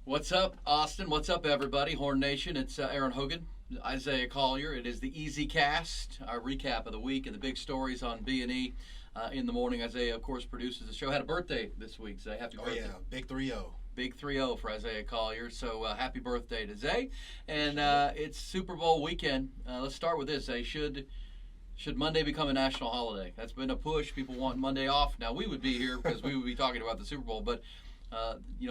What's up, Austin? What's up, everybody? Horn Nation. It's Aaron Hogan, Isiah Collier. It is the Easy Cast, our recap of the week and the big stories on B&E in the morning. Isiah, of course, produces the show. Had a birthday this week, Zay. Happy birthday. Oh, yeah. Big 3-0. Big 3-0 for Isiah Collier. So happy birthday to Zay. And it's Super Bowl weekend. Let's start with this, Zay. Should Monday become a national holiday? That's been a push. People want Monday off. Now, we would be here because we would be talking about the Super Bowl, but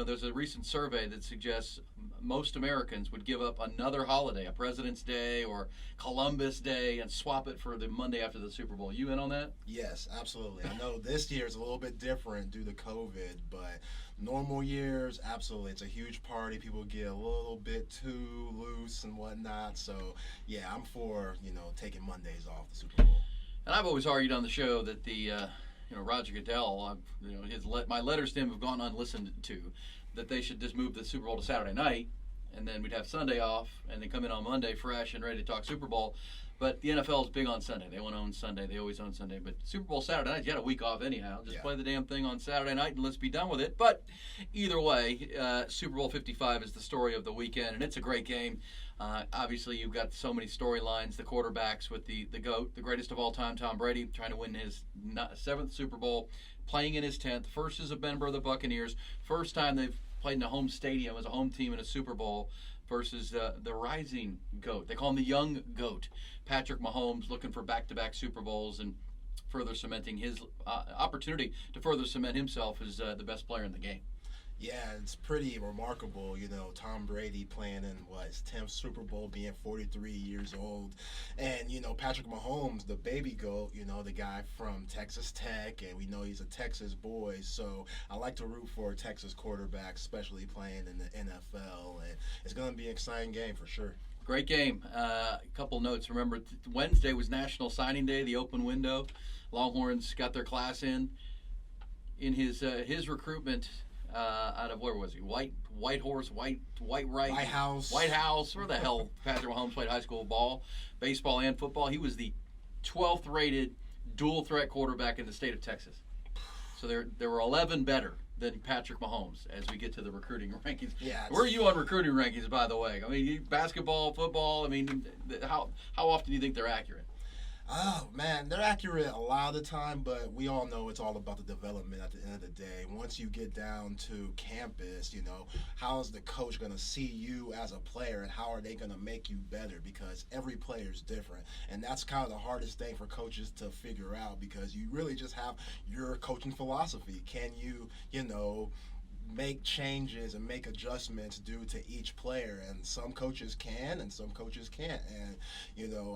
there's a recent survey that suggests most Americans would give up another holiday, a President's Day or Columbus Day, and swap it for the Monday after the Super Bowl. You in on that? Yes, absolutely. I know this year is a little bit different due to COVID, but normal years, absolutely. It's a huge party. People get a little bit too loose and whatnot. So, yeah, I'm for, taking Mondays off the Super Bowl. And I've always argued on the show that Roger Goodell, my letters to him have gone unlistened to, that they should just move the Super Bowl to Saturday night, and then we'd have Sunday off, and then come in on Monday fresh and ready to talk Super Bowl. But the NFL is big on Sunday. They want to own Sunday. They always own Sunday. But Super Bowl Saturday night, you got a week off anyhow. Just play the damn thing on Saturday night and let's be done with it. But either way, Super Bowl 55 is the story of the weekend, and it's a great game. Obviously, you've got so many storylines. The quarterbacks with the GOAT, the greatest of all time, Tom Brady, trying to win his 7th Super Bowl, playing in his 10th. First as a member of the Buccaneers. First time they've played in a home stadium as a home team in a Super Bowl versus the rising GOAT. They call him the young GOAT. Patrick Mahomes looking for back-to-back Super Bowls and further cementing his opportunity to further cement himself as the best player in the game. Yeah, it's pretty remarkable, Tom Brady playing in, his 10th Super Bowl, being 43 years old. And, Patrick Mahomes, the baby GOAT, the guy from Texas Tech, and we know he's a Texas boy. So I like to root for Texas quarterbacks, especially playing in the NFL. And it's going to be an exciting game for sure. Great game. A couple notes. Remember, Wednesday was National Signing Day, the open window. Longhorns got their class in his recruitment. Out of where was he? White House. White House. Where the hell Patrick Mahomes played high school ball, baseball, and football. He was the 12th rated dual threat quarterback in the state of Texas. So there were 11 better than Patrick Mahomes as we get to the recruiting rankings. Yeah, where are you on recruiting rankings, by the way? I mean, basketball, football. I mean, how often do you think they're accurate? Oh, man, they're accurate a lot of the time, but we all know it's all about the development at the end of the day. Once you get down to campus, how is the coach going to see you as a player, and how are they going to make you better? Because every player is different, and that's kind of the hardest thing for coaches to figure out, because you really just have your coaching philosophy. Can you, make changes and make adjustments due to each player, and some coaches can and some coaches can't, and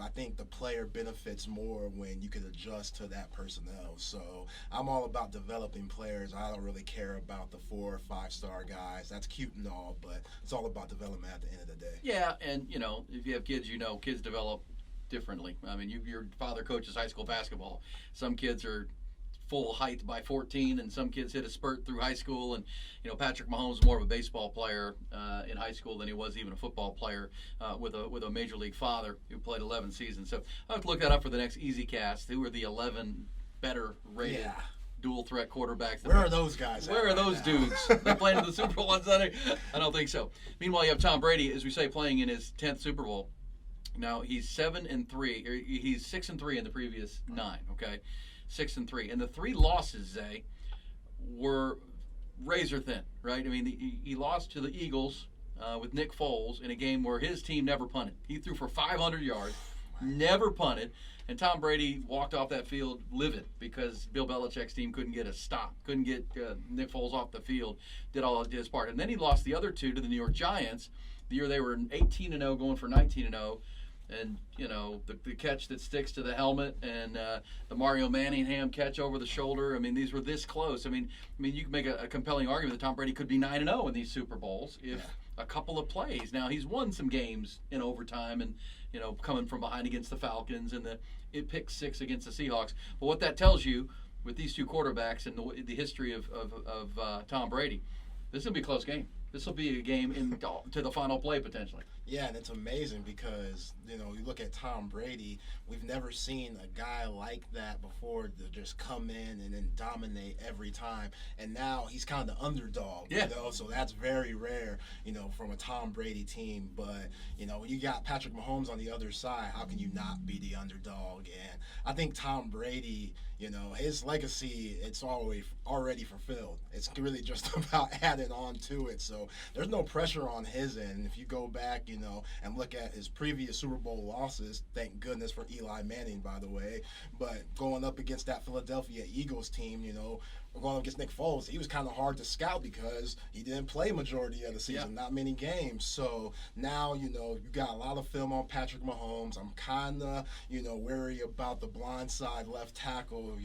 I think the player benefits more when you can adjust to that personnel. So I'm all about developing players. I don't really care about the 4 or 5 star guys. That's cute and all, but it's all about development at the end of the day. Yeah, and if you have kids, kids develop differently. I mean, your father coaches high school basketball. Some kids are full height by 14, and some kids hit a spurt through high school. And Patrick Mahomes is more of a baseball player in high school than he was even a football player with a major league father who played 11 seasons. So I have to look that up for the next Easy Cast. Who are the 11 better rated dual threat quarterbacks? Where are those guys? Where are those dudes? They're playing in the Super Bowl on Sunday? I don't think so. Meanwhile, you have Tom Brady, as we say, playing in his 10th Super Bowl. Now he's 7-3. He's 6-3 in the previous 9. Okay. 6-3, and the 3 losses, Zay, were razor thin, right? I mean, he lost to the Eagles with Nick Foles in a game where his team never punted. He threw for 500 yards, never punted, and Tom Brady walked off that field livid because Bill Belichick's team couldn't get a stop, couldn't get Nick Foles off the field, did his part. And then he lost the other 2 to the New York Giants, the year they were 18-0, going for 19-0. And, the catch that sticks to the helmet, and the Mario Manningham catch over the shoulder. I mean, these were this close. I mean, you can make a compelling argument that Tom Brady could be 9-0 in these Super Bowls if a couple of plays. Now, he's won some games in overtime and, coming from behind against the Falcons and it picked 6 against the Seahawks. But what that tells you with these 2 quarterbacks and the history of Tom Brady, this is going to be a close game. This will be a game to the final play potentially. Yeah, and it's amazing because, you look at Tom Brady, we've never seen a guy like that before to just come in and then dominate every time. And now he's kind of the underdog, so that's very rare, from a Tom Brady team. But, when you got Patrick Mahomes on the other side, how can you not be the underdog? And I think Tom Brady, his legacy, it's already fulfilled. It's really just about adding on to it. So there's no pressure on his end. If you go back, and look at his previous Super Bowl losses, thank goodness for Eli Manning, by the way, but going up against that Philadelphia Eagles team, going up against Nick Foles, he was kind of hard to scout because he didn't play majority of the season, not many games. So now, you got a lot of film on Patrick Mahomes. I'm kind of, wary about the blindside left tackle,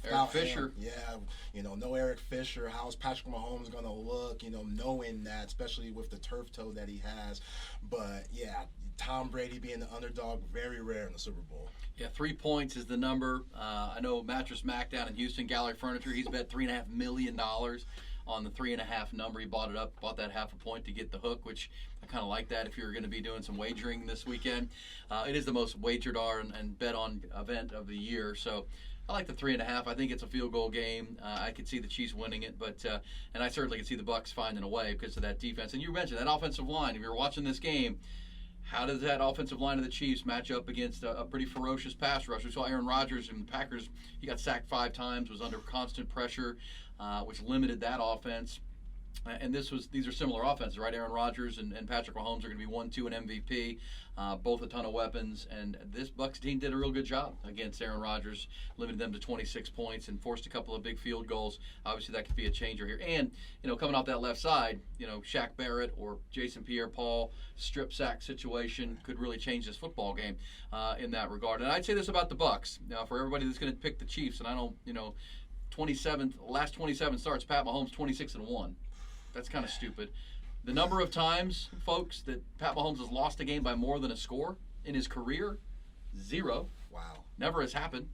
Eric Fisher. No Eric Fisher. How's Patrick Mahomes going to look, knowing that, especially with the turf toe that he has. But, Tom Brady being the underdog, very rare in the Super Bowl. Yeah, 3 points is the number. I know Mattress Mac down in Houston, Gallery Furniture, he's bet $3.5 million on the 3.5 number. He bought that half a point to get the hook, which I kind of like that if you're going to be doing some wagering this weekend. It is the most wagered on and bet on event of the year, so I like the 3.5. I think it's a field goal game. I could see the Chiefs winning it, and I certainly could see the Bucs finding a way because of that defense. And you mentioned that offensive line. If you're watching this game, how does that offensive line of the Chiefs match up against a pretty ferocious pass rush? We saw Aaron Rodgers and the Packers. He got sacked 5 times, was under constant pressure, which limited that offense. And these are similar offenses, right? Aaron Rodgers and Patrick Mahomes are going to be 1-2 and MVP, both a ton of weapons. And this Bucs team did a real good job against Aaron Rodgers, limited them to 26 points and forced a couple of big field goals. Obviously, that could be a changer here. And, coming off that left side, Shaq Barrett or Jason Pierre-Paul strip sack situation could really change this football game in that regard. And I'd say this about the Bucs. Now, for everybody that's going to pick the Chiefs, and I don't, last 27 starts, Pat Mahomes 26-1. That's kind of stupid. The number of times, folks, that Pat Mahomes has lost a game by more than a score in his career, 0. Wow. Never has happened.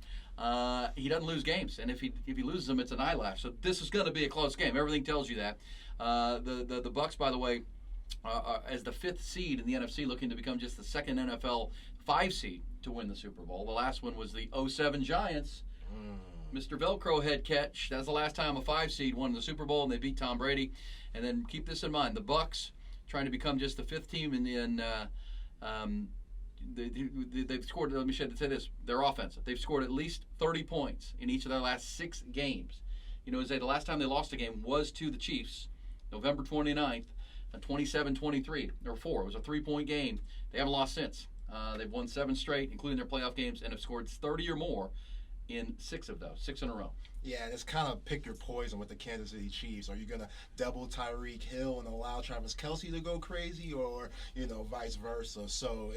He doesn't lose games, and if he loses them, it's an eye laugh. So this is going to be a close game. Everything tells you that. The Bucs, by the way, as the 5th seed in the NFC, looking to become just the 2nd NFL 5 seed to win the Super Bowl. The last one was the 07 Giants. Mr. Velcro head catch. That's the last time a 5 seed won the Super Bowl, and they beat Tom Brady. And then keep this in mind: the Bucs trying to become just the 5th team they've scored. Let me say this: their offense. They've scored at least 30 points in each of their last 6 games. The last time they lost a game was to the Chiefs, November 29th, 27-23 or 4. It was a 3-point game. They haven't lost since. They've won 7 straight, including their playoff games, and have scored 30 or more in 6 of those, 6 in a row. Yeah, and it's kind of pick your poison with the Kansas City Chiefs. Are you going to double Tyreek Hill and allow Travis Kelce to go crazy, or, vice versa? So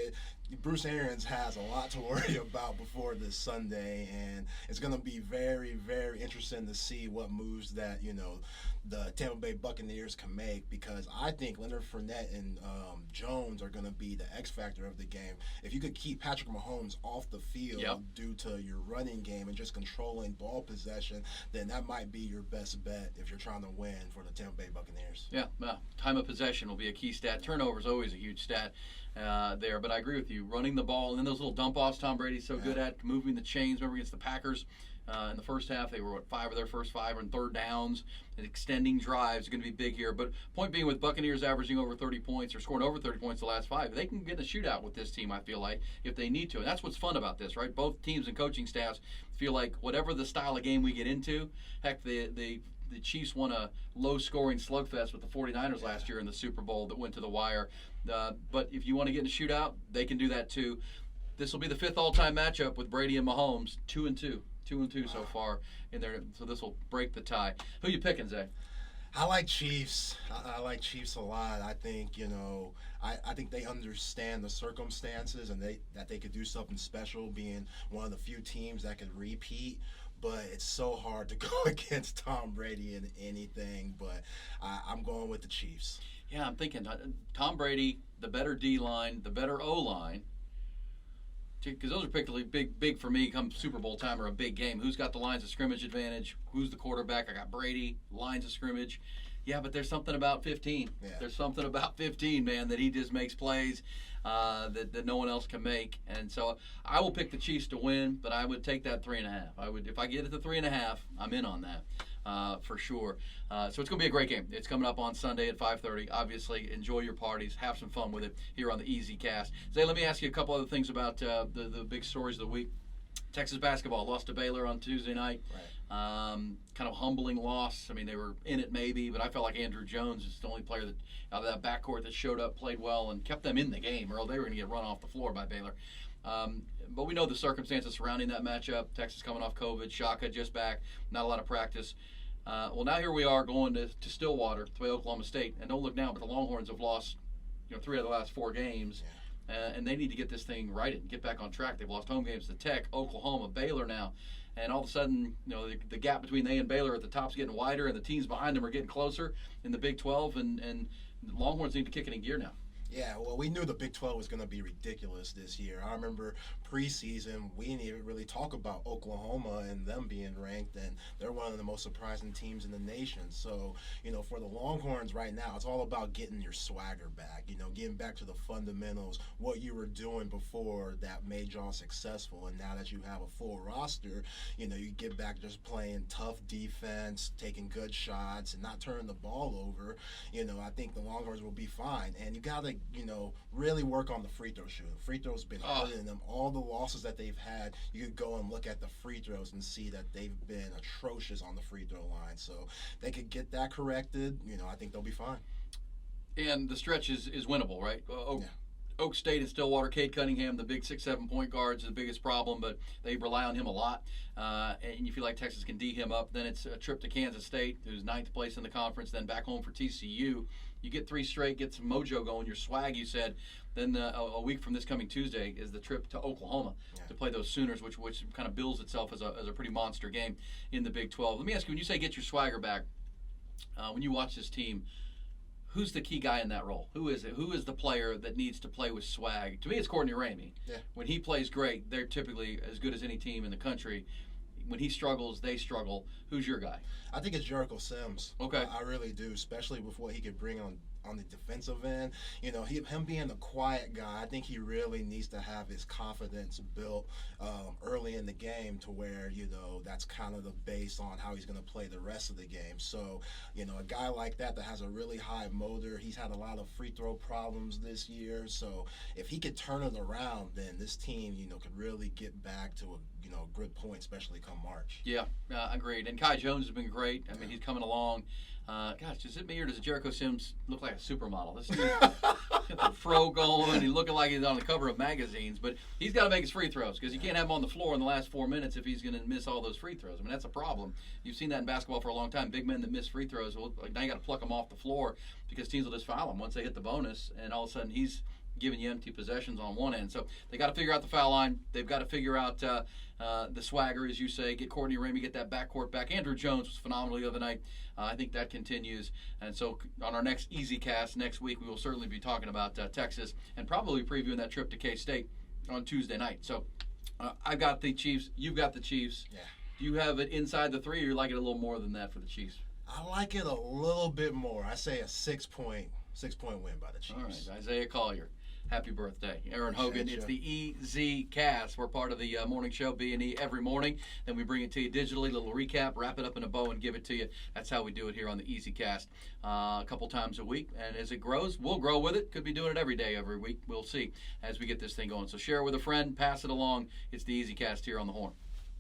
Bruce Arians has a lot to worry about before this Sunday, and it's going to be very, very interesting to see what moves that, the Tampa Bay Buccaneers can make, because I think Leonard Fournette and Jones are going to be the X factor of the game. If you could keep Patrick Mahomes off the field due to your running game and just controlling ball possession, then that might be your best bet if you're trying to win for the Tampa Bay Buccaneers. Yeah, time of possession will be a key stat. Turnover is always a huge stat there, but I agree with you. Running the ball and then those little dump-offs Tom Brady's so good at, moving the chains. Remember against the Packers in the first half, they were 5 of their first 5 on 3rd downs. And extending drives are going to be big here. But point being, with Buccaneers averaging over 30 points or scoring over 30 points the last 5, they can get in a shootout with this team, I feel like, if they need to. And that's what's fun about this, right? Both teams and coaching staffs feel like whatever the style of game we get into, heck, the Chiefs won a low-scoring slugfest with the 49ers last year in the Super Bowl that went to the wire. But if you want to get in a shootout, they can do that too. This will be the 5th all-time matchup with Brady and Mahomes, 2-2. 2-2 so far in there, so this will break the tie. Who you picking, Zay? I like Chiefs. I like Chiefs a lot. I think, I think they understand the circumstances and that they could do something special, being one of the few teams that could repeat. But it's so hard to go against Tom Brady in anything. But I'm going with the Chiefs. Yeah, I'm thinking Tom Brady, the better D-line, the better O-line. Because those are particularly big for me come Super Bowl time, or a big game. Who's got the lines of scrimmage advantage? Who's the quarterback? I got Brady, lines of scrimmage. Yeah, but there's something about 15. Yeah. There's something about 15, man, that he just makes plays that no one else can make. And so I will pick the Chiefs to win, but I would take that 3.5. If I get it to 3.5, I'm in on that for sure. So it's going to be a great game. It's coming up on Sunday at 5:30. Obviously, enjoy your parties, have some fun with it here on the Easy Cast. Zay, let me ask you a couple other things about the big stories of the week. Texas basketball lost to Baylor on Tuesday night. Right. Kind of humbling loss. I mean, they were in it maybe, but I felt like Andrew Jones is the only player that out of that backcourt that showed up, played well, and kept them in the game, or they were going to get run off the floor by Baylor. But we know the circumstances surrounding that matchup. Texas coming off COVID, Shaka just back, not a lot of practice. Well, now here we are going to Stillwater to play Oklahoma State, and don't look now, but the Longhorns have lost 3 of the last 4 games. Yeah. And they need to get this thing righted and get back on track. They've lost home games to Tech, Oklahoma, Baylor now. And all of a sudden, the gap between they and Baylor at the top's getting wider, and the teams behind them are getting closer in the Big 12, and the Longhorns need to kick it in gear now. Yeah, well, we knew the Big 12 was going to be ridiculous this year. I remember preseason, we didn't even really talk about Oklahoma and them being ranked, and they're one of the most surprising teams in the nation. So, for the Longhorns right now, it's all about getting your swagger back, getting back to the fundamentals, what you were doing before that made y'all successful. And now that you have a full roster, you get back just playing tough defense, taking good shots, and not turning the ball over. I think the Longhorns will be fine. And you got to really work on the free throw shooting. Free throws been hurting them. All the losses that they've had, you could go and look at the free throws and see that they've been atrocious on the free throw line. So they could get that corrected. I think they'll be fine. And the stretch is winnable, right? Oak State and Stillwater, Cade Cunningham, the big 6'7" point guards, is the biggest problem, but they rely on him a lot. And you feel like Texas can D him up. Then it's a trip to Kansas State, who's 9th place in the conference, then back home for TCU. You get 3 straight, get some mojo going, your swag, you said. Then a week from this coming Tuesday is the trip to Oklahoma to play those Sooners, which kind of bills itself as a pretty monster game in the Big 12. Let me ask you, when you say get your swagger back, when you watch this team, who's the key guy in that role? Who is it? Who is the player that needs to play with swag? To me, it's Courtney Ramey. Yeah. When he plays great, they're typically as good as any team in the country. When he struggles, they struggle. Who's your guy? I think it's Jericho Sims. Okay. I really do, especially with what he could bring on the defensive end. Him being the quiet guy, I think he really needs to have his confidence built early in the game to where, that's kind of the base on how he's going to play the rest of the game. So, a guy like that has a really high motor. He's had a lot of free throw problems this year. So if he could turn it around, then this team, could really get back to a good point, especially come March. Yeah, agreed. And Kai Jones has been great. I mean, he's coming along. Gosh, is it me or does Jericho Sims look like a supermodel? This dude got the fro going. He's looking like he's on the cover of magazines. But he's got to make his free throws because you can't have him on the floor in the last 4 minutes if he's going to miss all those free throws. I mean, that's a problem. You've seen that in basketball for a long time. Big men that miss free throws, well, now you got to pluck them off the floor because teams will just foul them once they hit the bonus, and all of a sudden he's giving you empty possessions on one end. So they got to figure out the foul line. They've got to figure out the swagger, as you say, get Courtney Ramey, get that backcourt back. Andrew Jones was phenomenal the other night. I think that continues. And so on our next Easy Cast next week, we will certainly be talking about Texas and probably previewing that trip to K-State on Tuesday night. So I've got the Chiefs. You've got the Chiefs. Yeah. Do you have it inside the 3, or you like it a little more than that for the Chiefs? I like it a little bit more. I say a 6-point win by the Chiefs. All right, Isiah Collier. Happy birthday, Erin Hogan. Appreciate It's you. the Easy Cast. We're part of the morning show, B&E, every morning. Then we bring it to you digitally, a little recap, wrap it up in a bow, and give it to you. That's how we do it here on the Easy Cast a couple times a week. And as it grows, we'll grow with it. Could be doing it every day, every week. We'll see as we get this thing going. So share it with a friend, pass it along. It's the Easy Cast here on the Horn.